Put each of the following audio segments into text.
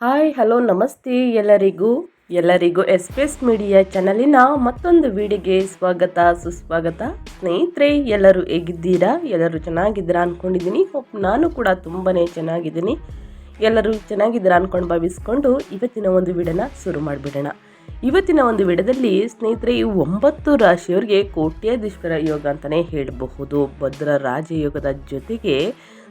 Hi hello ನಮಸ್ತೆ ಎಲ್ಲರಿಗೂ S media ಚಾನಲಿನ ಮತ್ತೊಂದು ವಿಡಿಯೋಗೆ ಸ್ವಾಗತ ಸುಸ್ವಾಗತ. ಸ್ನೇಹಿತರೆ, ಎಲ್ಲರೂ ಹೇಗಿದ್ದೀರಾ? ಎಲ್ಲರೂ ಚೆನ್ನಾಗಿದ್ದೀರಾ ಅಂದ್ಕೊಂಡಿದ್ದೀನಿ. ನಾನು ಕೂಡ ತುಂಬಾ ಚೆನ್ನಾಗಿದ್ದೀನಿ. ಎಲ್ಲರೂ ಚೆನ್ನಾಗಿದ್ದೀರಾ ಅಂದ್ಕೊಂಡು ಭಾವಿಸ್ಕೊಂಡು ಇವತ್ತಿನ ಒಂದು ವಿಡಿಯೋನ ಶುರು ಮಾಡಿಬಿಡೋಣ. ಇವತ್ತಿನ ಒಂದು ವಿಡಿಯೋದಲ್ಲಿ ಸ್ನೇಹಿತರೆ, ಈ 9 ರಾಶಿಯವರಿಗೆ ಕೋಟ್ಯಾಧೀಶ್ವರ ಯೋಗ ಅಂತಲೇ ಹೇಳಬಹುದು. ಭದ್ರ ರಾಜಯೋಗದ ಜೊತೆಗೆ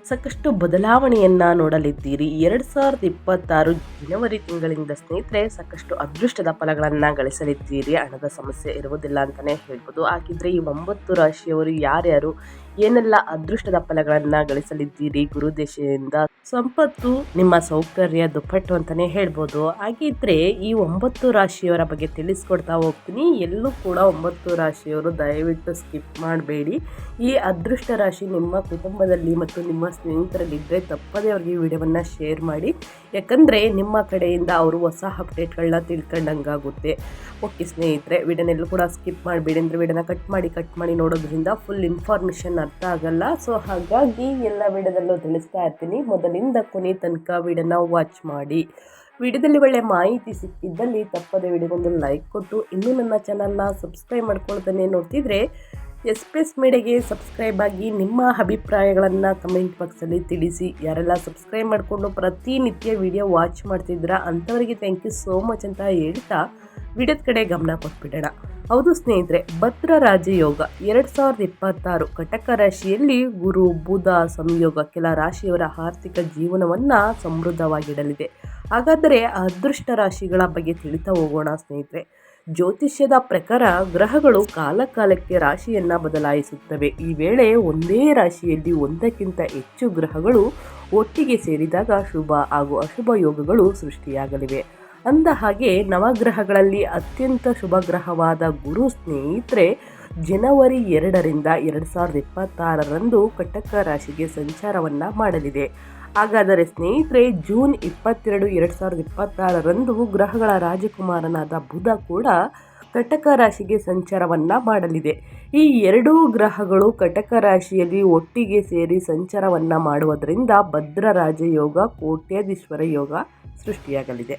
ಸಾಕಷ್ಟು ಬದಲಾವಣೆಯನ್ನು ನೋಡಲಿದ್ದೀರಿ. 2026 ಜನವರಿ ತಿಂಗಳಿಂದ ಸ್ನೇಹಿತರೆ ಸಾಕಷ್ಟು ಅದೃಷ್ಟದ ಫಲಗಳನ್ನು ಗಳಿಸಲಿದ್ದೀರಿ. ಹಣದ ಸಮಸ್ಯೆ ಇರುವುದಿಲ್ಲ ಅಂತಲೇ ಹೇಳ್ಬೋದು. ಹಾಗಿದ್ರೆ ಈ 9 ರಾಶಿಯವರು ಯಾರ್ಯಾರು ಏನೆಲ್ಲ ಅದೃಷ್ಟದ ಫಲಗಳನ್ನು ಗಳಿಸಲಿದ್ದೀರಿ? ಗುರುದೇಶದಿಂದ ಸಂಪತ್ತು, ನಿಮ್ಮ ಸೌಕರ್ಯ ದುಪ್ಪಟ್ಟು ಅಂತಲೇ ಹೇಳ್ಬೋದು. ಹಾಗಿದ್ರೆ ಈ 9 ರಾಶಿಯವರ ಬಗ್ಗೆ ತಿಳಿಸ್ಕೊಡ್ತಾ ಹೋಗ್ತೀನಿ. ಎಲ್ಲೂ ಕೂಡ 9 ರಾಶಿಯವರು ದಯವಿಟ್ಟು ಸ್ಕಿಪ್ ಮಾಡಬೇಡಿ. ಈ ಅದೃಷ್ಟ ರಾಶಿ ನಿಮ್ಮ ಕುಟುಂಬದಲ್ಲಿ ಮತ್ತು ನಿಮ್ಮ ಸ್ನೇಹಿತರಲ್ಲಿದ್ದರೆ ತಪ್ಪದೇ ಅವರಿಗೆ ವಿಡಿಯೋವನ್ನು ಶೇರ್ ಮಾಡಿ. ಯಾಕಂದರೆ ನಿಮ್ಮ ಕಡೆಯಿಂದ ಅವರು ಹೊಸ ಅಪ್ಡೇಟ್ಗಳನ್ನ ತಿಳ್ಕೊಂಡಂಗಾಗುತ್ತೆ. ಓಕೆ ಸ್ನೇಹಿತರೆ, ವಿಡಿಯೋನೆಲ್ಲೂ ಕೂಡ ಸ್ಕಿಪ್ ಮಾಡಬೇಡಿ. ಅಂದರೆ ವಿಡಿಯೋನ ಕಟ್ ಮಾಡಿ ನೋಡೋದ್ರಿಂದ ಫುಲ್ ಇನ್ಫಾರ್ಮೇಷನ್ ಅರ್ಥ ಆಗಲ್ಲ. ಸೊ ಹಾಗಾಗಿ ಎಲ್ಲ ವಿಡಿಯೋದಲ್ಲೂ ತಿಳಿಸ್ತಾ ಇರ್ತೀನಿ. ಮೊದಲಿಂದ ಕೊನೆ ತನಕ ವಿಡಿಯೋನ ವಾಚ್ ಮಾಡಿ. ವಿಡಿಯೋದಲ್ಲಿ ಒಳ್ಳೆ ಮಾಹಿತಿ ಸಿಕ್ಕಿದ್ದಲ್ಲಿ ತಪ್ಪದೇ ವಿಡಿಯೋಗೊಂದು ಲೈಕ್ ಕೊಟ್ಟು, ಇನ್ನೂ ನನ್ನ ಚಾನಲ್ನ ಸಬ್ಸ್ಕ್ರೈಬ್ ಮಾಡ್ಕೊಳ್ತಾನೆ ನೋಡ್ತಿದ್ರೆ ಎಸ್ ಮೀಡಿಯಾಗೆ ಸಬ್ಸ್ಕ್ರೈಬ್ ಆಗಿ ನಿಮ್ಮ ಅಭಿಪ್ರಾಯಗಳನ್ನು ಕಮೆಂಟ್ ಬಾಕ್ಸಲ್ಲಿ ತಿಳಿಸಿ. ಯಾರೆಲ್ಲ ಸಬ್ಸ್ಕ್ರೈಬ್ ಮಾಡಿಕೊಂಡು ಪ್ರತಿನಿತ್ಯ ವಿಡಿಯೋ ವಾಚ್ ಮಾಡ್ತಿದ್ದೀರಾ ಅಂಥವರಿಗೆ ಥ್ಯಾಂಕ್ ಯು ಸೋ ಮಚ್ ಅಂತ ಹೇಳ್ತಾ ವಿಡಿಯೋದ ಕಡೆ ಗಮನ ಕೊಟ್ಬಿಡೋಣ. ಹೌದು ಸ್ನೇಹಿತರೆ, ಭದ್ರ ರಾಜಯೋಗ 2026 ಕಟಕ ರಾಶಿಯಲ್ಲಿ ಗುರು ಬುಧ ಸಂಯೋಗ ಕೆಲ ರಾಶಿಯವರ ಆರ್ಥಿಕ ಜೀವನವನ್ನು ಸಮೃದ್ಧವಾಗಿಡಲಿದೆ. ಹಾಗಾದರೆ ಅದೃಷ್ಟ ರಾಶಿಗಳ ಬಗ್ಗೆ ತಿಳಿತಾ ಹೋಗೋಣ ಸ್ನೇಹಿತರೆ. ಜ್ಯೋತಿಷ್ಯದ ಪ್ರಕಾರ ಗ್ರಹಗಳು ಕಾಲಕಾಲಕ್ಕೆ ರಾಶಿಯನ್ನು ಬದಲಾಯಿಸುತ್ತವೆ. ಈ ವೇಳೆ ಒಂದೇ ರಾಶಿಯಲ್ಲಿ ಒಂದಕ್ಕಿಂತ ಹೆಚ್ಚು ಗ್ರಹಗಳು ಒಟ್ಟಿಗೆ ಸೇರಿದಾಗ ಶುಭ ಹಾಗೂ ಅಶುಭ ಯೋಗಗಳು ಸೃಷ್ಟಿಯಾಗಲಿವೆ. ಅಂದ ಹಾಗೆ ನವಗ್ರಹಗಳಲ್ಲಿ ಅತ್ಯಂತ ಶುಭ ಗ್ರಹವಾದ ಗುರು ಸ್ನೇಹಿತರೆ ಜನವರಿ 2ರಿಂದ 2026ರಂದು ಕಟಕ ರಾಶಿಗೆ ಸಂಚಾರವನ್ನು ಮಾಡಲಿದೆ. ಹಾಗಾದರೆ ಸ್ನೇಹಿತರೆ, ಜೂನ್ 22, 2026ರಂದು ಗ್ರಹಗಳ ರಾಜಕುಮಾರನಾದ ಬುಧ ಕೂಡ ಕಟಕ ರಾಶಿಗೆ ಸಂಚಾರವನ್ನು ಮಾಡಲಿದೆ. ಈ ಎರಡೂ ಗ್ರಹಗಳು ಕಟಕ ರಾಶಿಯಲ್ಲಿ ಒಟ್ಟಿಗೆ ಸೇರಿ ಸಂಚಾರವನ್ನು ಮಾಡುವುದರಿಂದ ಭದ್ರ ರಾಜಯೋಗ, ಕೋಟ್ಯಾಧೀಶ್ವರ ಯೋಗ ಸೃಷ್ಟಿಯಾಗಲಿದೆ.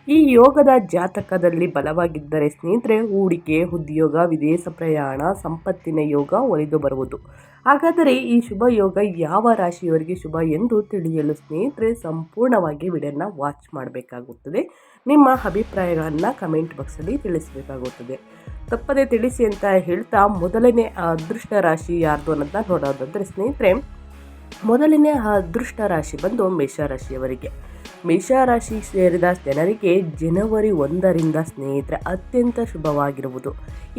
ಈ ಯೋಗದ ಜಾತಕದಲ್ಲಿ ಬಲವಾಗಿದ್ದರೆ ಸ್ನೇಹಿತರೆ ಹೂಡಿಕೆ, ಉದ್ಯೋಗ, ವಿದೇಶ ಪ್ರಯಾಣ, ಸಂಪತ್ತಿನ ಯೋಗ ಒಲಿದು ಬರುವುದು. ಹಾಗಾದರೆ ಈ ಶುಭ ಯೋಗ ಯಾವ ರಾಶಿಯವರಿಗೆ ಶುಭ ಎಂದು ತಿಳಿಯಲು ಸ್ನೇಹಿತರೆ ಸಂಪೂರ್ಣವಾಗಿ ವಿಡಿಯೋನ ವಾಚ್ ಮಾಡಬೇಕಾಗುತ್ತದೆ. ನಿಮ್ಮ ಅಭಿಪ್ರಾಯಗಳನ್ನು ಕಮೆಂಟ್ ಬಾಕ್ಸಲ್ಲಿ ತಿಳಿಸಬೇಕಾಗುತ್ತದೆ. ತಪ್ಪದೇ ತಿಳಿಸಿ ಅಂತ ಹೇಳ್ತಾ ಮೊದಲನೇ ಅದೃಷ್ಟ ರಾಶಿ ಯಾರ್ದು ಅನ್ನೋದನ್ನ ನೋಡೋದಾದರೆ ಸ್ನೇಹಿತರೆ, ಮೊದಲನೇ ಅದೃಷ್ಟ ರಾಶಿ ಬಂದು ಮೇಷರಾಶಿಯವರಿಗೆ. ಮೇಷರಾಶಿ ಸೇರಿದ ಜನರಿಗೆ ಜನವರಿ 1ರಿಂದ ಸ್ನೇಹಿತರೆ ಅತ್ಯಂತ ಶುಭವಾಗಿರುವುದು.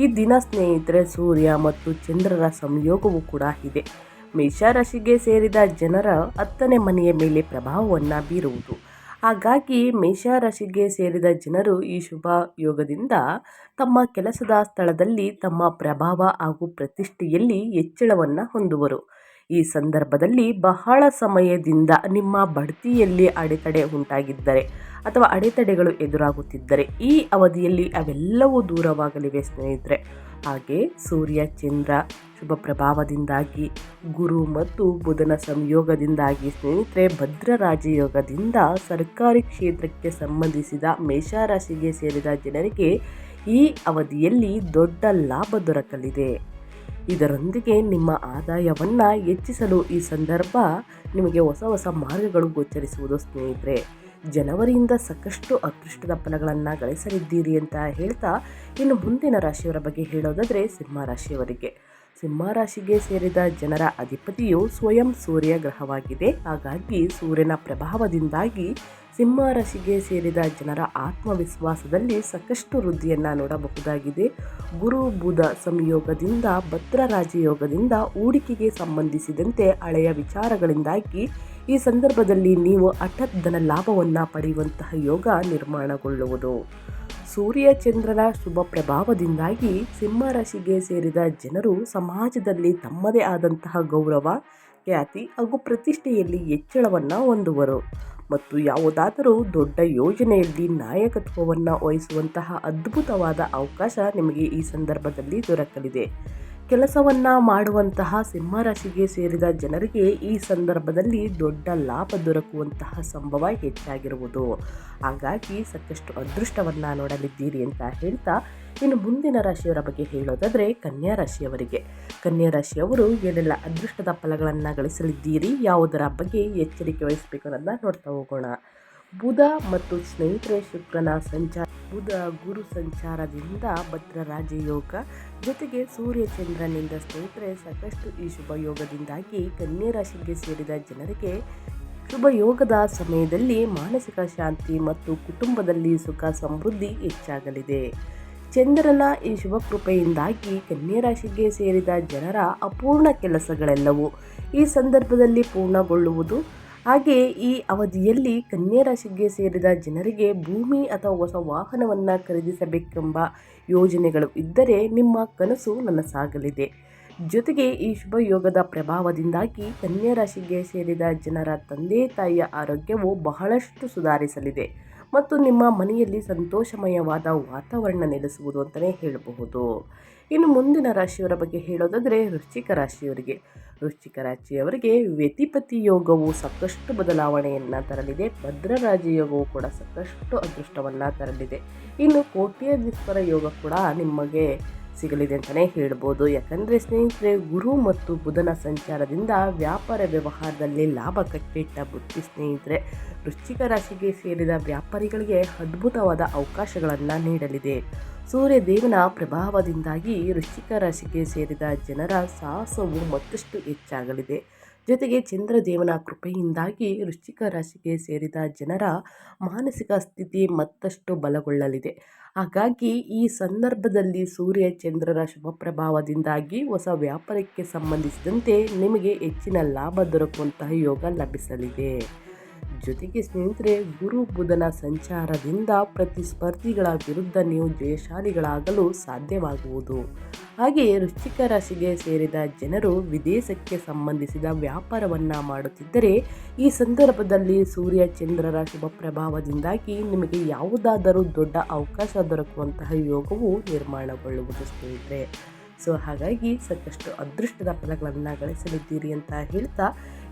ಈ ದಿನ ಸ್ನೇಹಿತರೆ ಸೂರ್ಯ ಮತ್ತು ಚಂದ್ರರ ಸಂಯೋಗವೂ ಕೂಡ ಇದೆ. ಮೇಷರಾಶಿಗೆ ಸೇರಿದ ಜನರ 10ನೇ ಮನೆಯ ಮೇಲೆ ಪ್ರಭಾವವನ್ನು ಬೀರುವುದು. ಹಾಗಾಗಿ ಮೇಷರಾಶಿಗೆ ಸೇರಿದ ಜನರು ಈ ಶುಭ ಯೋಗದಿಂದ ತಮ್ಮ ಕೆಲಸದ ಸ್ಥಳದಲ್ಲಿ ತಮ್ಮ ಪ್ರಭಾವ ಹಾಗೂ ಪ್ರತಿಷ್ಠೆಯಲ್ಲಿ ಹೆಚ್ಚಳವನ್ನು ಹೊಂದುವರು. ಈ ಸಂದರ್ಭದಲ್ಲಿ ಬಹಳ ಸಮಯದಿಂದ ನಿಮ್ಮ ಬಡ್ತಿಯಲ್ಲಿ ಅಡೆತಡೆ ಉಂಟಾಗಿದ್ದರೆ ಅಥವಾ ಅಡೆತಡೆಗಳು ಎದುರಾಗುತ್ತಿದ್ದರೆ ಈ ಅವಧಿಯಲ್ಲಿ ಅವೆಲ್ಲವೂ ದೂರವಾಗಲಿವೆ ಸ್ನೇಹಿತರೆ. ಹಾಗೆ ಸೂರ್ಯ ಚಂದ್ರ ಶುಭ ಪ್ರಭಾವದಿಂದಾಗಿ, ಗುರು ಮತ್ತು ಬುಧನ ಸಂಯೋಗದಿಂದಾಗಿ ಸ್ನೇಹಿತರೆ ಭದ್ರ ರಾಜಯೋಗದಿಂದ ಸರ್ಕಾರಿ ಕ್ಷೇತ್ರಕ್ಕೆ ಸಂಬಂಧಿಸಿದ ಮೇಷರಾಶಿಗೆ ಸೇರಿದ ಜನರಿಗೆ ಈ ಅವಧಿಯಲ್ಲಿ ದೊಡ್ಡ ಲಾಭ ದೊರಕಲಿದೆ. ಇದರೊಂದಿಗೆ ನಿಮ್ಮ ಆದಾಯವನ್ನು ಹೆಚ್ಚಿಸಲು ಈ ಸಂದರ್ಭ ನಿಮಗೆ ಹೊಸ ಮಾರ್ಗಗಳು ಗೋಚರಿಸುವುದು ಸ್ನೇಹಿತರೆ. ಜನವರಿಯಿಂದ ಸಾಕಷ್ಟು ಅದೃಷ್ಟದ ಫಲಗಳನ್ನು ಗಳಿಸಲಿದ್ದೀರಿ ಅಂತ ಹೇಳ್ತಾ ಇನ್ನು ಮುಂದಿನ ರಾಶಿಯವರ ಬಗ್ಗೆ ಹೇಳೋದಾದರೆ ಸಿಂಹರಾಶಿಯವರಿಗೆ. ಸಿಂಹರಾಶಿಗೆ ಸೇರಿದ ಜನರ ಅಧಿಪತಿಯು ಸ್ವಯಂ ಸೂರ್ಯ ಗ್ರಹವಾಗಿದೆ. ಹಾಗಾಗಿ ಸೂರ್ಯನ ಪ್ರಭಾವದಿಂದಾಗಿ ಸಿಂಹರಾಶಿಗೆ ಸೇರಿದ ಜನರ ಆತ್ಮವಿಶ್ವಾಸದಲ್ಲಿ ಸಾಕಷ್ಟು ವೃದ್ಧಿಯನ್ನು ನೋಡಬಹುದಾಗಿದೆ. ಗುರು ಬುಧ ಸಂಯೋಗದಿಂದ ಭದ್ರ ರಾಜಯೋಗದಿಂದ ಹೂಡಿಕೆಗೆ ಸಂಬಂಧಿಸಿದಂತೆ ಹಳೆಯ ವಿಚಾರಗಳಿಂದಾಗಿ ಈ ಸಂದರ್ಭದಲ್ಲಿ ನೀವು ಹಠಾತ್ ಧನ ಲಾಭವನ್ನು ಪಡೆಯುವಂತಹ ಯೋಗ ನಿರ್ಮಾಣಗೊಳ್ಳುವುದು. ಸೂರ್ಯ ಚಂದ್ರನ ಶುಭ ಪ್ರಭಾವದಿಂದಾಗಿ ಸಿಂಹರಾಶಿಗೆ ಸೇರಿದ ಜನರು ಸಮಾಜದಲ್ಲಿ ತಮ್ಮದೇ ಆದಂತಹ ಗೌರವ, ಖ್ಯಾತಿ ಹಾಗೂ ಪ್ರತಿಷ್ಠೆಯಲ್ಲಿ ಹೆಚ್ಚಳವನ್ನು ಹೊಂದುವರು ಮತ್ತು ಯಾವುದಾದರೂ ದೊಡ್ಡ ಯೋಜನೆಯಲ್ಲಿ ನಾಯಕತ್ವವನ್ನು ವಹಿಸುವಂತಹ ಅದ್ಭುತವಾದ ಅವಕಾಶ ನಿಮಗೆ ಈ ಸಂದರ್ಭದಲ್ಲಿ ದೊರಕಲಿದೆ. ಕೆಲಸವನ್ನು ಮಾಡುವಂತಹ ಸಿಂಹರಾಶಿಗೆ ಸೇರಿದ ಜನರಿಗೆ ಈ ಸಂದರ್ಭದಲ್ಲಿ ದೊಡ್ಡ ಲಾಭ ದೊರಕುವಂತಹ ಸಂಭವ ಹೆಚ್ಚಾಗಿರುವುದು. ಹಾಗಾಗಿ ಸಾಕಷ್ಟು ಅದೃಷ್ಟವನ್ನು ನೋಡಲಿದ್ದೀರಿ ಅಂತ ಹೇಳ್ತಾ, ಇನ್ನು ಮುಂದಿನ ರಾಶಿಯವರ ಬಗ್ಗೆ ಹೇಳೋದಾದರೆ ಕನ್ಯಾ ರಾಶಿಯವರಿಗೆ. ಕನ್ಯಾ ರಾಶಿಯವರು ಏನೆಲ್ಲ ಅದೃಷ್ಟದ ಫಲಗಳನ್ನು ಗಳಿಸಲಿದ್ದೀರಿ, ಯಾವುದರ ಬಗ್ಗೆ ಎಚ್ಚರಿಕೆ ವಹಿಸಬೇಕು ಅನ್ನೋದನ್ನ ನೋಡ್ತಾ ಹೋಗೋಣ. ಬುಧ ಮತ್ತು ಸ್ನೇಹಿತರೆ ಶುಕ್ರನ ಸಂಚಾರ, ಬುಧ ಗುರು ಸಂಚಾರದಿಂದ ಭದ್ರ ರಾಜಯೋಗ, ಜೊತೆಗೆ ಸೂರ್ಯ ಚಂದ್ರನಿಂದ ಸ್ನೇಹಿತರೆ ಸಾಕಷ್ಟು ಈ ಶುಭ ಯೋಗದಿಂದಾಗಿ ಕನ್ಯಾ ರಾಶಿಗೆ ಸೇರಿದ ಜನರಿಗೆ ಶುಭ ಯೋಗದ ಸಮಯದಲ್ಲಿ ಮಾನಸಿಕ ಶಾಂತಿ ಮತ್ತು ಕುಟುಂಬದಲ್ಲಿ ಸುಖ ಸಮೃದ್ಧಿ ಹೆಚ್ಚಾಗಲಿದೆ. ಚಂದ್ರನ ಈ ಶುಭ ಕೃಪೆಯಿಂದಾಗಿ ಕನ್ಯಾ ರಾಶಿಗೆ ಸೇರಿದ ಜನರ ಅಪೂರ್ಣ ಕೆಲಸಗಳೆಲ್ಲವೂ ಈ ಸಂದರ್ಭದಲ್ಲಿ ಪೂರ್ಣಗೊಳ್ಳುವುದು. ಹಾಗೆಯೇ ಈ ಅವಧಿಯಲ್ಲಿ ಕನ್ಯಾ ರಾಶಿಗೆ ಸೇರಿದ ಜನರಿಗೆ ಭೂಮಿ ಅಥವಾ ಹೊಸ ವಾಹನವನ್ನು ಖರೀದಿಸಬೇಕೆಂಬ ಯೋಜನೆಗಳು ಇದ್ದರೆ ನಿಮ್ಮ ಕನಸು ನನಸಾಗಲಿದೆ. ಜೊತೆಗೆ ಈ ಶುಭ ಯೋಗದ ಪ್ರಭಾವದಿಂದಾಗಿ ಕನ್ಯಾ ರಾಶಿಗೆ ಸೇರಿದ ಜನರ ತಂದೆ ತಾಯಿಯ ಆರೋಗ್ಯವು ಬಹಳಷ್ಟು ಸುಧಾರಿಸಲಿದೆ ಮತ್ತು ನಿಮ್ಮ ಮನೆಯಲ್ಲಿ ಸಂತೋಷಮಯವಾದ ವಾತಾವರಣ ನೆಲೆಸುವುದು ಅಂತಲೇ ಹೇಳಬಹುದು. ಇನ್ನು ಮುಂದಿನ ರಾಶಿಯವರ ಬಗ್ಗೆ ಹೇಳೋದಾದರೆ ವೃಶ್ಚಿಕ ರಾಶಿಯವರಿಗೆ. ವೃಶ್ಚಿಕ ರಾಶಿಯವರಿಗೆ ವ್ಯತಿಪತಿ ಯೋಗವು ಸಾಕಷ್ಟು ಬದಲಾವಣೆಯನ್ನು ತರಲಿದೆ. ಭದ್ರ ರಾಜಯೋಗವು ಕೂಡ ಸಾಕಷ್ಟು ಅದೃಷ್ಟವನ್ನು ತರಲಿದೆ. ಇನ್ನು ಕೋಟ್ಯಾಧೀಶ್ವರ ಯೋಗ ಕೂಡ ನಿಮಗೆ ಸಿಗಲಿದೆ ಅಂತಲೇ ಹೇಳ್ಬೋದು. ಯಾಕಂದರೆ ಸ್ನೇಹಿತರೆ, ಗುರು ಮತ್ತು ಬುಧನ ಸಂಚಾರದಿಂದ ವ್ಯಾಪಾರ ವ್ಯವಹಾರದಲ್ಲಿ ಲಾಭ ಕಟ್ಟಿಟ್ಟ ಬುದ್ಧಿ ಸ್ನೇಹಿತರೆ ವೃಶ್ಚಿಕ ರಾಶಿಗೆ ಸೇರಿದ ವ್ಯಾಪಾರಿಗಳಿಗೆ ಅದ್ಭುತವಾದ ಅವಕಾಶಗಳನ್ನು ನೀಡಲಿದೆ. ಸೂರ್ಯ ದೇವನ ಪ್ರಭಾವದಿಂದಾಗಿ ವೃಶ್ಚಿಕ ರಾಶಿಗೆ ಸೇರಿದ ಜನರ ಸಾಹಸವು ಮತ್ತಷ್ಟು ಹೆಚ್ಚಾಗಲಿದೆ. ಜೊತೆಗೆ ಚಂದ್ರದೇವನ ಕೃಪೆಯಿಂದಾಗಿ ವೃಶ್ಚಿಕ ರಾಶಿಗೆ ಸೇರಿದ ಜನರ ಮಾನಸಿಕ ಸ್ಥಿತಿ ಮತ್ತಷ್ಟು ಬಲಗೊಳ್ಳಲಿದೆ. ಹಾಗಾಗಿ ಈ ಸಂದರ್ಭದಲ್ಲಿ ಸೂರ್ಯ ಚಂದ್ರರ ಶುಭ ಪ್ರಭಾವದಿಂದಾಗಿ ಹೊಸ ವ್ಯಾಪಾರಕ್ಕೆ ಸಂಬಂಧಿಸಿದಂತೆ ನಿಮಗೆ ಹೆಚ್ಚಿನ ಲಾಭ ದೊರಕುವಂತಹ ಯೋಗ ಲಭಿಸಲಿದೆ. ಜೊತೆಗೆ ಸ್ನೇಹಿತರೆ, ಗುರು ಬುಧನ ಸಂಚಾರದಿಂದ ಪ್ರತಿಸ್ಪರ್ಧಿಗಳ ವಿರುದ್ಧ ನೀವು ಜಯಶಾಲಿಗಳಾಗಲು ಸಾಧ್ಯವಾಗುವುದು. ಹಾಗೆಯೇ ವೃಶ್ಚಿಕ ರಾಶಿಗೆ ಸೇರಿದ ಜನರು ವಿದೇಶಕ್ಕೆ ಸಂಬಂಧಿಸಿದ ವ್ಯಾಪಾರವನ್ನು ಮಾಡುತ್ತಿದ್ದರೆ ಈ ಸಂದರ್ಭದಲ್ಲಿ ಸೂರ್ಯ ಚಂದ್ರರ ಶುಭ ಪ್ರಭಾವದಿಂದಾಗಿ ನಿಮಗೆ ಯಾವುದಾದರೂ ದೊಡ್ಡ ಅವಕಾಶ ದೊರಕುವಂತಹ ಯೋಗವು ನಿರ್ಮಾಣಗೊಳ್ಳುವುದು ಸ್ನೇಹಿತರೆ. ಹಾಗಾಗಿ ಸಾಕಷ್ಟು ಅದೃಷ್ಟದ ಫಲಗಳನ್ನು ಗಳಿಸಲಿದ್ದೀರಿ ಅಂತ ಹೇಳ್ತಾ,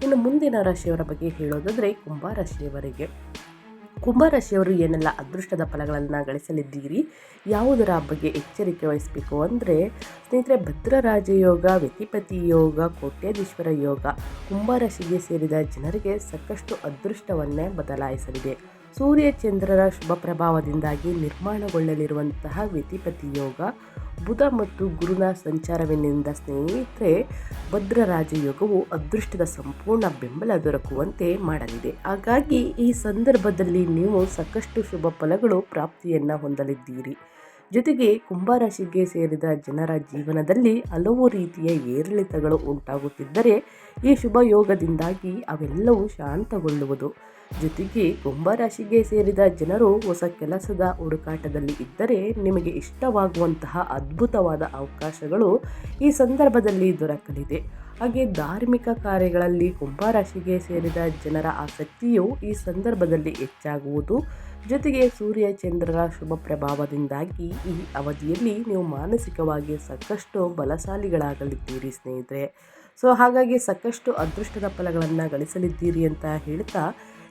ಇನ್ನು ಮುಂದಿನ ರಾಶಿಯವರ ಬಗ್ಗೆ ಹೇಳೋದಾದರೆ ಕುಂಭರಾಶಿಯವರಿಗೆ. ಕುಂಭರಾಶಿಯವರು ಏನೆಲ್ಲ ಅದೃಷ್ಟದ ಫಲಗಳನ್ನು ಗಳಿಸಲಿದ್ದೀರಿ, ಯಾವುದರ ಬಗ್ಗೆ ಎಚ್ಚರಿಕೆ ವಹಿಸಬೇಕು ಅಂದರೆ ಸ್ನೇಹಿತರೆ, ಭದ್ರ ರಾಜಯೋಗ, ವ್ಯತಿಪತಿ ಯೋಗ, ಕೋಟ್ಯಾಧೀಶ್ವರ ಯೋಗ ಕುಂಭರಾಶಿಗೆ ಸೇರಿದ ಜನರಿಗೆ ಸಾಕಷ್ಟು ಅದೃಷ್ಟವನ್ನೇ ಬದಲಾಯಿಸಲಿದೆ. ಸೂರ್ಯ ಚಂದ್ರರ ಶುಭ ಪ್ರಭಾವದಿಂದಾಗಿ ನಿರ್ಮಾಣಗೊಳ್ಳಲಿರುವಂತಹ ವ್ಯತಿಪತಿ ಯೋಗ, ಬುಧ ಮತ್ತು ಗುರುನ ಸಂಚಾರವಿನಿಂದ ಸ್ನೇಹಿತರೆ ಭದ್ರ ರಾಜಯೋಗವು ಅದೃಷ್ಟದ ಸಂಪೂರ್ಣ ಬೆಂಬಲ ದೊರಕುವಂತೆ ಮಾಡಲಿದೆ. ಹಾಗಾಗಿ ಈ ಸಂದರ್ಭದಲ್ಲಿ ನೀವು ಸಾಕಷ್ಟು ಶುಭ ಫಲಗಳು ಪ್ರಾಪ್ತಿಯನ್ನು ಹೊಂದಲಿದ್ದೀರಿ. ಜೊತೆಗೆ ಕುಂಭರಾಶಿಗೆ ಸೇರಿದ ಜನರ ಜೀವನದಲ್ಲಿ ಹಲವು ರೀತಿಯ ಏರಿಳಿತಗಳು ಉಂಟಾಗುತ್ತಿದ್ದರೆ ಈ ಶುಭ ಯೋಗದಿಂದಾಗಿ ಅವೆಲ್ಲವೂ ಶಾಂತಗೊಳ್ಳುವುದು. ಜೊತೆಗೆ ಕುಂಭರಾಶಿಗೆ ಸೇರಿದ ಜನರು ಹೊಸ ಕೆಲಸದ ಹುಡುಕಾಟದಲ್ಲಿ ಇದ್ದರೆ ನಿಮಗೆ ಇಷ್ಟವಾಗುವಂತಹ ಅದ್ಭುತವಾದ ಅವಕಾಶಗಳು ಈ ಸಂದರ್ಭದಲ್ಲಿ ದೊರಕಲಿದೆ. ಹಾಗೆ ಧಾರ್ಮಿಕ ಕಾರ್ಯಗಳಲ್ಲಿ ಕುಂಭರಾಶಿಗೆ ಸೇರಿದ ಜನರ ಆಸಕ್ತಿಯು ಈ ಸಂದರ್ಭದಲ್ಲಿ ಹೆಚ್ಚಾಗುವುದು. ಜೊತೆಗೆ ಸೂರ್ಯ ಚಂದ್ರರ ಶುಭ ಪ್ರಭಾವದಿಂದಾಗಿ ಈ ಅವಧಿಯಲ್ಲಿ ನೀವು ಮಾನಸಿಕವಾಗಿ ಸಾಕಷ್ಟು ಬಲಶಾಲಿಗಳಾಗಲಿದ್ದೀರಿ ಸ್ನೇಹಿತರೆ. ಹಾಗಾಗಿ ಸಾಕಷ್ಟು ಅದೃಷ್ಟದ ಫಲಗಳನ್ನು ಗಳಿಸಲಿದ್ದೀರಿ ಅಂತ ಹೇಳ್ತಾ,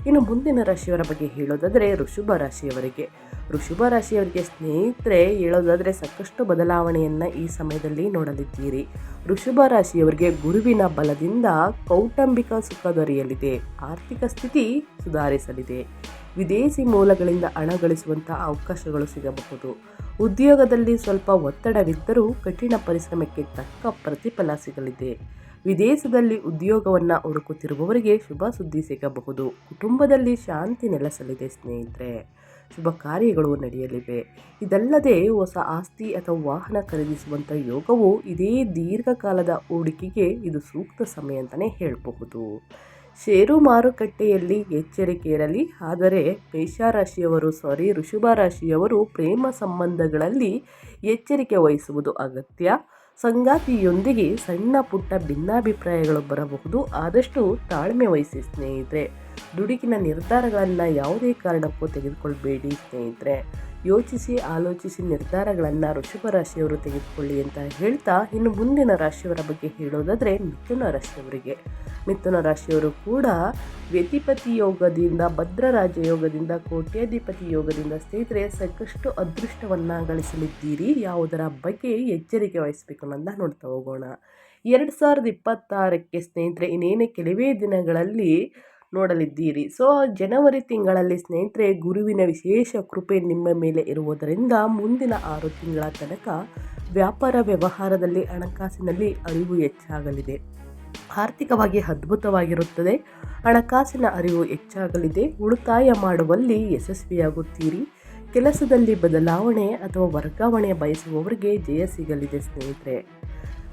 ಇನ್ನು ಮುಂದಿನ ರಾಶಿಯವರ ಬಗ್ಗೆ ಹೇಳೋದಾದರೆ ಋಷಭ ರಾಶಿಯವರಿಗೆ. ಋಷಭ ರಾಶಿಯವರಿಗೆ ಸ್ನೇಹಿತರೆ ಹೇಳೋದಾದರೆ ಸಾಕಷ್ಟು ಬದಲಾವಣೆಯನ್ನು ಈ ಸಮಯದಲ್ಲಿ ನೋಡಲಿದ್ದೀರಿ. ಋಷಭ ರಾಶಿಯವರಿಗೆ ಗುರುವಿನ ಬಲದಿಂದ ಕೌಟುಂಬಿಕ ಸುಖ ದೊರೆಯಲಿದೆ. ಆರ್ಥಿಕ ಸ್ಥಿತಿ ಸುಧಾರಿಸಲಿದೆ. ವಿದೇಶಿ ಮೂಲಗಳಿಂದ ಹಣ ಗಳಿಸುವಂಥ ಅವಕಾಶಗಳು ಸಿಗಬಹುದು. ಉದ್ಯೋಗದಲ್ಲಿ ಸ್ವಲ್ಪ ಒತ್ತಡವಿದ್ದರೂ ಕಠಿಣ ಪರಿಶ್ರಮಕ್ಕೆ ತಕ್ಕ ಪ್ರತಿಫಲ ಸಿಗಲಿದೆ. ವಿದೇಶದಲ್ಲಿ ಉದ್ಯೋಗವನ್ನು ಹುಡುಕುತ್ತಿರುವವರಿಗೆ ಶುಭ ಸುದ್ದಿ ಸಿಗಬಹುದು. ಕುಟುಂಬದಲ್ಲಿ ಶಾಂತಿ ನೆಲೆಸಲಿದೆ ಸ್ನೇಹಿತರೆ. ಶುಭ ಕಾರ್ಯಗಳು ನಡೆಯಲಿವೆ. ಇದಲ್ಲದೆ ಹೊಸ ಆಸ್ತಿ ಅಥವಾ ವಾಹನ ಖರೀದಿಸುವಂಥ ಯೋಗವು ಇದೇ ದೀರ್ಘಕಾಲದ ಹೂಡಿಕೆಗೆ ಇದು ಸೂಕ್ತ ಸಮಯ ಅಂತಲೇ ಹೇಳಬಹುದು. ಷೇರು ಮಾರುಕಟ್ಟೆಯಲ್ಲಿ ಎಚ್ಚರಿಕೆ ಇರಲಿ. ಆದರೆ ಋಷಭ ರಾಶಿಯವರು ಪ್ರೇಮ ಸಂಬಂಧಗಳಲ್ಲಿ ಎಚ್ಚರಿಕೆ ವಹಿಸುವುದು ಅಗತ್ಯ. ಸಂಗಾತಿಯೊಂದಿಗೆ ಸಣ್ಣ ಪುಟ್ಟ ಭಿನ್ನಾಭಿಪ್ರಾಯಗಳು ಬರಬಹುದು. ಆದಷ್ಟು ತಾಳ್ಮೆ ವಹಿಸಿ ಸ್ನೇಹಿತರೆ. ದುಡುಕಿನ ನಿರ್ಧಾರಗಳನ್ನು ಯಾವುದೇ ಕಾರಣಕ್ಕೂ ತೆಗೆದುಕೊಳ್ಬೇಡಿ ಸ್ನೇಹಿತರೆ. ಯೋಚಿಸಿ ಆಲೋಚಿಸಿ ನಿರ್ಧಾರಗಳನ್ನು ವೃಷಭ ರಾಶಿಯವರು ತೆಗೆದುಕೊಳ್ಳಿ ಅಂತ ಹೇಳ್ತಾ, ಇನ್ನು ಮುಂದಿನ ರಾಶಿಯವರ ಬಗ್ಗೆ ಹೇಳೋದಾದರೆ ಮಿಥುನ ರಾಶಿಯವರಿಗೆ. ಮಿಥುನ ರಾಶಿಯವರು ಕೂಡ ವ್ಯತಿಪತಿ ಯೋಗದಿಂದ, ಭದ್ರರಾಜ ಯೋಗದಿಂದ, ಕೋಟ್ಯಾಧಿಪತಿ ಯೋಗದಿಂದ ಸ್ನೇಹಿತರೆ ಸಾಕಷ್ಟು ಅದೃಷ್ಟವನ್ನು ಗಳಿಸಲಿದ್ದೀರಿ. ಯಾವುದರ ಬಗ್ಗೆ ಎಚ್ಚರಿಕೆ ವಹಿಸಬೇಕು ಅನ್ನೋದನ್ನ ನೋಡ್ತಾ ಹೋಗೋಣ. 2026ಕ್ಕೆ ಸ್ನೇಹಿತರೆ ಇನ್ನೇನು ಕೆಲವೇ ದಿನಗಳಲ್ಲಿ ನೋಡಲಿದ್ದೀರಿ. ಸೊ ಜನವರಿ ತಿಂಗಳಲ್ಲಿ ಸ್ನೇಹಿತರೆ ಗುರುವಿನ ವಿಶೇಷ ಕೃಪೆ ನಿಮ್ಮ ಮೇಲೆ ಇರುವುದರಿಂದ ಮುಂದಿನ 6 ತಿಂಗಳ ತನಕ ವ್ಯಾಪಾರ ವ್ಯವಹಾರದಲ್ಲಿ, ಹಣಕಾಸಿನಲ್ಲಿ ಅರಿವು ಹೆಚ್ಚಾಗಲಿದೆ. ಆರ್ಥಿಕವಾಗಿ ಅದ್ಭುತವಾಗಿರುತ್ತದೆ. ಹಣಕಾಸಿನ ಅರಿವು ಹೆಚ್ಚಾಗಲಿದೆ. ಉಳಿತಾಯ ಮಾಡುವಲ್ಲಿ ಯಶಸ್ವಿಯಾಗುತ್ತೀರಿ. ಕೆಲಸದಲ್ಲಿ ಬದಲಾವಣೆ ಅಥವಾ ವರ್ಗಾವಣೆ ಬಯಸುವವರಿಗೆ ಜಯ ಸಿಗಲಿದೆ ಸ್ನೇಹಿತರೆ.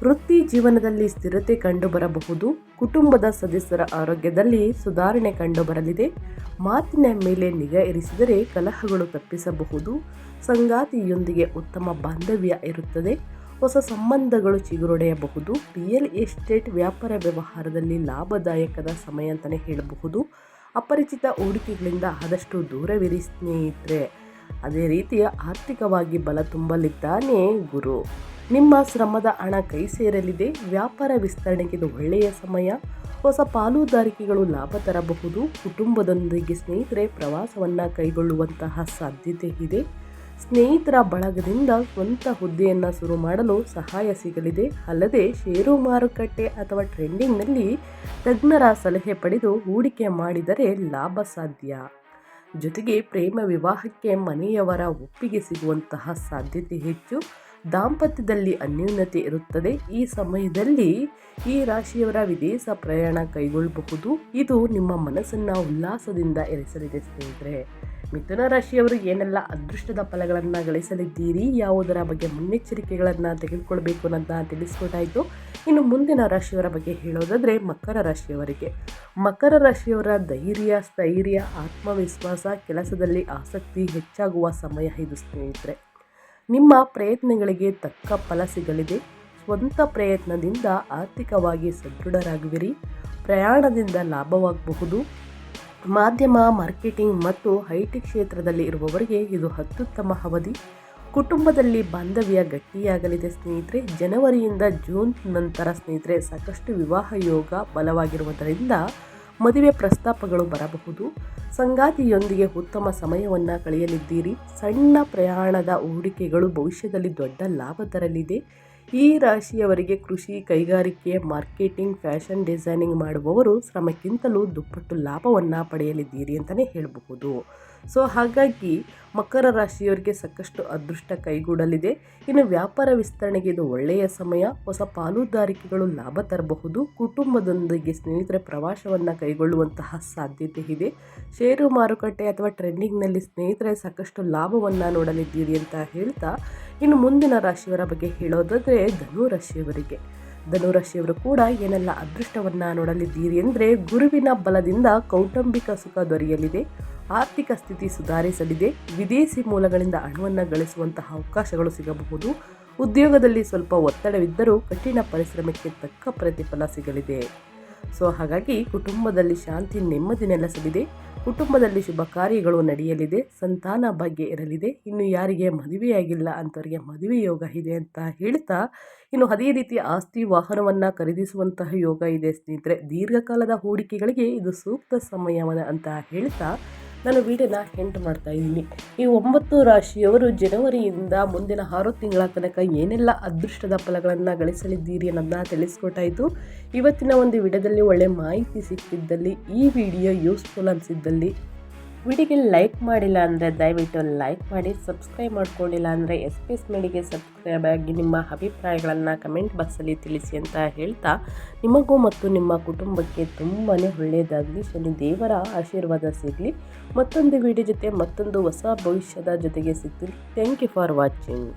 ವೃತ್ತಿ ಜೀವನದಲ್ಲಿ ಸ್ಥಿರತೆ ಕಂಡುಬರಬಹುದು. ಕುಟುಂಬದ ಸದಸ್ಯರ ಆರೋಗ್ಯದಲ್ಲಿ ಸುಧಾರಣೆ ಕಂಡುಬರಲಿದೆ. ಮಾತಿನ ಮೇಲೆ ನಿಗಾ ಇರಿಸಿದರೆ ಕಲಹಗಳು ತಪ್ಪಿಸಬಹುದು. ಸಂಗಾತಿಯೊಂದಿಗೆ ಉತ್ತಮ ಬಾಂಧವ್ಯ ಇರುತ್ತದೆ. ಹೊಸ ಸಂಬಂಧಗಳು ಚಿಗುರೊಡೆಯಬಹುದು. ರಿಯಲ್ ಎಸ್ಟೇಟ್ ವ್ಯಾಪಾರ ವ್ಯವಹಾರದಲ್ಲಿ ಲಾಭದಾಯಕದ ಸಮಯ ಅಂತಲೇ ಹೇಳಬಹುದು. ಅಪರಿಚಿತ ಹೂಡಿಕೆಗಳಿಂದ ಆದಷ್ಟು ದೂರವಿರಿ ಸ್ನೇಹಿತರೆ. ಅದೇ ರೀತಿಯ ಆರ್ಥಿಕವಾಗಿ ಬಲ ತುಂಬಲಿದ್ದಾನೆ ಗುರು. ನಿಮ್ಮ ಶ್ರಮದ ಹಣ ಕೈ ಸೇರಲಿದೆ. ವ್ಯಾಪಾರ ವಿಸ್ತರಣೆಗೆ ಇದು ಒಳ್ಳೆಯ ಸಮಯ. ಹೊಸ ಪಾಲುದಾರಿಕೆಗಳು ಲಾಭ ತರಬಹುದು. ಕುಟುಂಬದೊಂದಿಗೆ ಸ್ನೇಹಿತರೆ ಪ್ರವಾಸವನ್ನು ಕೈಗೊಳ್ಳುವಂತಹ ಸಾಧ್ಯತೆ ಇದೆ. ಸ್ನೇಹಿತರ ಬಳಗದಿಂದ ಸ್ವಂತ ಹುದ್ದೆಯನ್ನು ಶುರು ಮಾಡಲು ಸಹಾಯ ಸಿಗಲಿದೆ. ಅಲ್ಲದೆ ಷೇರು ಮಾರುಕಟ್ಟೆ ಅಥವಾ ಟ್ರೆಂಡಿಂಗ್ನಲ್ಲಿ ತಜ್ಞರ ಸಲಹೆ ಪಡೆದು ಹೂಡಿಕೆ ಮಾಡಿದರೆ ಲಾಭ ಸಾಧ್ಯ. ಜೊತೆಗೆ ಪ್ರೇಮ ವಿವಾಹಕ್ಕೆ ಮನೆಯವರ ಒಪ್ಪಿಗೆ ಸಿಗುವಂತಹ ಸಾಧ್ಯತೆ ಹೆಚ್ಚು. ದಾಂಪತ್ಯದಲ್ಲಿ ಅನ್ಯೋನ್ಯತೆ ಇರುತ್ತದೆ. ಈ ಸಮಯದಲ್ಲಿ ಈ ರಾಶಿಯವರ ವಿದೇಶ ಪ್ರಯಾಣ ಕೈಗೊಳ್ಳಬಹುದು. ಇದು ನಿಮ್ಮ ಮನಸ್ಸನ್ನು ಉಲ್ಲಾಸದಿಂದ ಇರಿಸಲಿದೆ ಸ್ನೇಹಿತರೆ. ಮಿಥುನ ರಾಶಿಯವರು ಏನೆಲ್ಲ ಅದೃಷ್ಟದ ಫಲಗಳನ್ನು ಗಳಿಸಲಿದ್ದೀರಿ, ಯಾವುದರ ಬಗ್ಗೆ ಮುನ್ನೆಚ್ಚರಿಕೆಗಳನ್ನು ತೆಗೆದುಕೊಳ್ಬೇಕು ಅನ್ನೋದನ್ನ ತಿಳಿಸ್ಕೊಟ್ಟಾಯಿತು. ಇನ್ನು ಮುಂದಿನ ರಾಶಿಯವರ ಬಗ್ಗೆ ಹೇಳೋದಾದರೆ ಮಕರ ರಾಶಿಯವರಿಗೆ. ಮಕರ ರಾಶಿಯವರ ಧೈರ್ಯ, ಸ್ಥೈರ್ಯ, ಆತ್ಮವಿಶ್ವಾಸ, ಕೆಲಸದಲ್ಲಿ ಆಸಕ್ತಿ ಹೆಚ್ಚಾಗುವ ಸಮಯ ಇದು ಸ್ನೇಹಿತರೆ. ನಿಮ್ಮ ಪ್ರಯತ್ನಗಳಿಗೆ ತಕ್ಕ ಫಲ ಸಿಗಲಿದೆ. ಸ್ವಂತ ಪ್ರಯತ್ನದಿಂದ ಆರ್ಥಿಕವಾಗಿ ಸದೃಢರಾಗುವಿರಿ. ಪ್ರಯಾಣದಿಂದ ಲಾಭವಾಗಬಹುದು. ಮಾಧ್ಯಮ, ಮಾರ್ಕೆಟಿಂಗ್ ಮತ್ತು ಐಟಿ ಕ್ಷೇತ್ರದಲ್ಲಿ ಇರುವವರಿಗೆ ಇದು ಅತ್ಯುತ್ತಮ ಅವಧಿ. ಕುಟುಂಬದಲ್ಲಿ ಬಾಂಧವ್ಯ ಗಟ್ಟಿಯಾಗಲಿದೆ ಸ್ನೇಹಿತರೆ. ಜನವರಿಯಿಂದ ಜೂನ್ ನಂತರ ಸ್ನೇಹಿತರೆ ಸಾಕಷ್ಟು ವಿವಾಹ ಯೋಗ ಬಲವಾಗಿರುವುದರಿಂದ ಮದುವೆ ಪ್ರಸ್ತಾಪಗಳು ಬರಬಹುದು. ಸಂಗಾತಿಯೊಂದಿಗೆ ಉತ್ತಮ ಸಮಯವನ್ನು ಕಳೆಯಲಿದ್ದೀರಿ. ಸಣ್ಣ ಪ್ರಯಾಣದ ಹೂಡಿಕೆಗಳು ಭವಿಷ್ಯದಲ್ಲಿ ದೊಡ್ಡ ಲಾಭ ತರಲಿದೆ. ಈ ರಾಶಿಯವರಿಗೆ ಕೃಷಿ, ಕೈಗಾರಿಕೆ, ಮಾರ್ಕೆಟಿಂಗ್, ಫ್ಯಾಷನ್ ಡಿಸೈನಿಂಗ್ ಮಾಡುವವರು ಶ್ರಮಕ್ಕಿಂತಲೂ ದುಪ್ಪಟ್ಟು ಲಾಭವನ್ನು ಪಡೆಯಲಿದ್ದೀರಿ ಅಂತಲೇ ಹೇಳಬಹುದು. ಸೊ ಹಾಗಾಗಿ ಮಕರ ರಾಶಿಯವರಿಗೆ ಸಾಕಷ್ಟು ಅದೃಷ್ಟ ಕೈಗೂಡಲಿದೆ. ಇನ್ನು ವ್ಯಾಪಾರ ವಿಸ್ತರಣೆಗೆ ಇದು ಒಳ್ಳೆಯ ಸಮಯ. ಹೊಸ ಪಾಲುದಾರಿಕೆಗಳು ಲಾಭ ತರಬಹುದು. ಕುಟುಂಬದೊಂದಿಗೆ ಸ್ನೇಹಿತರ ಪ್ರವಾಸವನ್ನು ಕೈಗೊಳ್ಳುವಂತಹ ಸಾಧ್ಯತೆ ಇದೆ. ಷೇರು ಮಾರುಕಟ್ಟೆ ಅಥವಾ ಟ್ರೆಂಡಿಂಗ್ನಲ್ಲಿ ಸ್ನೇಹಿತರೆ ಸಾಕಷ್ಟು ಲಾಭವನ್ನು ನೋಡಲಿದ್ದೀರಿ ಅಂತ ಹೇಳ್ತಾ, ಇನ್ನು ಮುಂದಿನ ರಾಶಿಯವರ ಬಗ್ಗೆ ಹೇಳೋದಾದರೆ ಧನು ರಾಶಿಯವರಿಗೆ. ಧನು ರಾಶಿಯವರು ಕೂಡ ಏನೆಲ್ಲ ಅದೃಷ್ಟವನ್ನು ನೋಡಲಿದ್ದೀರಿ ಅಂದರೆ ಗುರುವಿನ ಬಲದಿಂದ ಕೌಟುಂಬಿಕ ಸುಖ ದೊರೆಯಲಿದೆ. ಆರ್ಥಿಕ ಸ್ಥಿತಿ ಸುಧಾರಿಸಲಿದೆ. ವಿದೇಶಿ ಮೂಲಗಳಿಂದ ಹಣವನ್ನು ಗಳಿಸುವಂತಹ ಅವಕಾಶಗಳು ಸಿಗಬಹುದು. ಉದ್ಯೋಗದಲ್ಲಿ ಸ್ವಲ್ಪ ಒತ್ತಡವಿದ್ದರೂ ಕಠಿಣ ಪರಿಶ್ರಮಕ್ಕೆ ತಕ್ಕ ಪ್ರತಿಫಲ ಸಿಗಲಿದೆ. ಸೊ ಹಾಗಾಗಿ ಕುಟುಂಬದಲ್ಲಿ ಶಾಂತಿ, ನೆಮ್ಮದಿ ನೆಲೆಸಲಿದೆ. ಕುಟುಂಬದಲ್ಲಿ ಶುಭ ಕಾರ್ಯಗಳು ನಡೆಯಲಿದೆ. ಸಂತಾನ ಭಾಗ್ಯ ಇರಲಿದೆ. ಇನ್ನು ಯಾರಿಗೆ ಮದುವೆಯಾಗಿಲ್ಲ ಅಂಥವರಿಗೆ ಮದುವೆ ಯೋಗ ಇದೆ ಅಂತ ಹೇಳ್ತಾ, ಇನ್ನು ಅದೇ ರೀತಿ ಆಸ್ತಿ ವಾಹನವನ್ನು ಖರೀದಿಸುವಂತಹ ಯೋಗ ಇದೆ ಸ್ನೇಹಿತರೆ. ದೀರ್ಘಕಾಲದ ಹೂಡಿಕೆಗಳಿಗೆ ಇದು ಸೂಕ್ತ ಸಮಯವನ್ನ ಅಂತ ಹೇಳ್ತಾ ನಾನು ವಿಡಿಯೋನ ಎಂಡ್ ಮಾಡ್ತಾ ಇದ್ದೀನಿ. ಈ 9 ರಾಶಿಯವರು ಜನವರಿಯಿಂದ ಮುಂದಿನ 6 ತಿಂಗಳ ತನಕ ಏನೆಲ್ಲ ಅದೃಷ್ಟದ ಫಲಗಳನ್ನು ಗಳಿಸಲಿದ್ದೀರಿ ಅನ್ನೋದನ್ನ ತಿಳಿಸ್ಕೊಟ್ಟಾಯಿತು. ಇವತ್ತಿನ ಒಂದು ವಿಡಿಯೋದಲ್ಲಿ ಒಳ್ಳೆ ಮಾಹಿತಿ ಸಿಕ್ಕಿದ್ದಲ್ಲಿ, ಈ ವಿಡಿಯೋ ಯೂಸ್ಫುಲ್ ಅನಿಸಿದ್ದಲ್ಲಿ ವಿಡಿಯೋಗೆ ಲೈಕ್ ಮಾಡಿಲ್ಲ ಅಂದರೆ ದಯವಿಟ್ಟು ಲೈಕ್ ಮಾಡಿ. ಸಬ್ಸ್ಕ್ರೈಬ್ ಮಾಡ್ಕೊಂಡಿಲ್ಲ ಅಂದರೆ SPS ಮೀಡಿಯಾಗೆ ಸಬ್ಸ್ಕ್ರೈಬ್ ಆಗಿ ನಿಮ್ಮ ಅಭಿಪ್ರಾಯಗಳನ್ನು ಕಮೆಂಟ್ ಬಾಕ್ಸಲ್ಲಿ ತಿಳಿಸಿ ಅಂತ ಹೇಳ್ತಾ, ನಿಮಗೂ ಮತ್ತು ನಿಮ್ಮ ಕುಟುಂಬಕ್ಕೆ ತುಂಬಾ ಒಳ್ಳೆಯದಾಗಲಿ. ಶನಿ ದೇವರ ಆಶೀರ್ವಾದ ಸಿಗಲಿ. ಮತ್ತೊಂದು ವಿಡಿಯೋ ಜೊತೆ ಮತ್ತೊಂದು ಹೊಸ ಭವಿಷ್ಯದ ಜೊತೆಗೆ ಸಿಗ್ತೀನಿ. Thank you for watching.